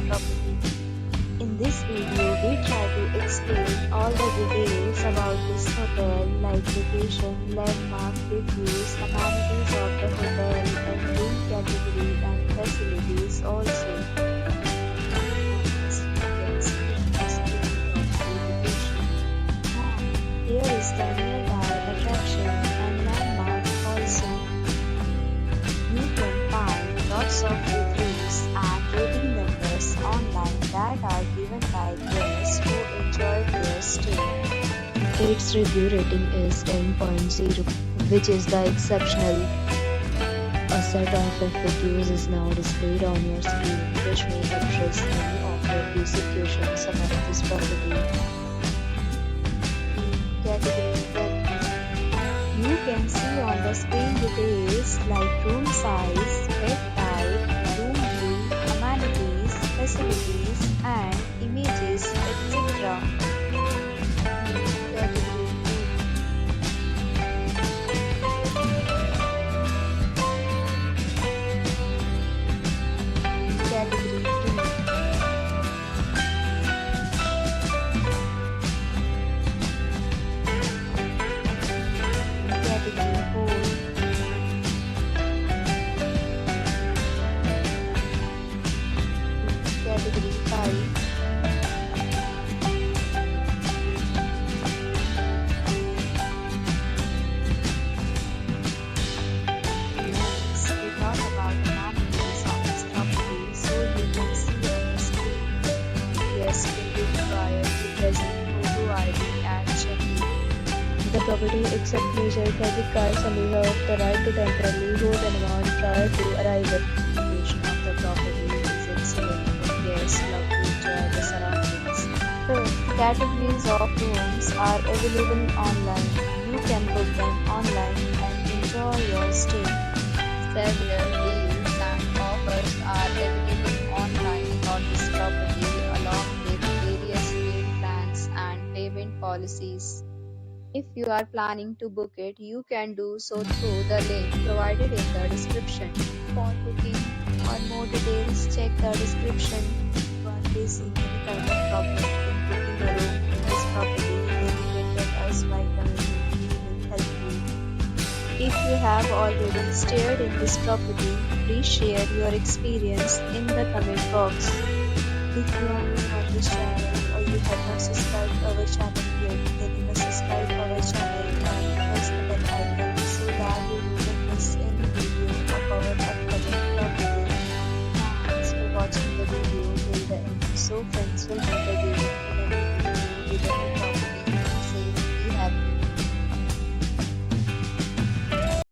property. In this video, we try to explain all the details about this hotel like location, landmark, reviews, amenities of the hotel, and room category and facilities also. Here is the nearby attraction and landmark also. You can find lots of reviews and rating numbers online that are given by guests who enjoy their stay. Its review rating is 10.0, which is the exceptional. A set of reviews is now displayed on your screen, which may address many of your basic questions about this property. Category 1. You can see on the screen details like room size, bed type, room view, amenities, facilities, and images, etc. Category 2. Category 3. Category 4. Category 5. Next, we talk about the amenities of this property so you can see on the screen. Guests will be required to present photo ID and check-in. The property accepts major credit cards and reserves the right to temporarily hold an amount prior to arrival. The location of the property is excellent and guests love to enjoy the surroundings. The categories of rooms are available online. You can book them online and enjoy your stay. Several deals and offers are available online for this property along with various rate plans and payment policies. If you are planning to book it, you can do so through the link provided in the description. For booking or more details, check the description. If you are facing any kind of problem in booking a room in this property, then you can tell us by commenting. We will help you. If you have already stayed in this property, please share your experience in the comment box. If you are new on this channel or you have not subscribed our channel yet, then you must subscribe our channel and press the bell icon so that you will not miss any video of our upcoming property. Thanks for watching the video till the end. So friends will meet again in a new video with a new topic.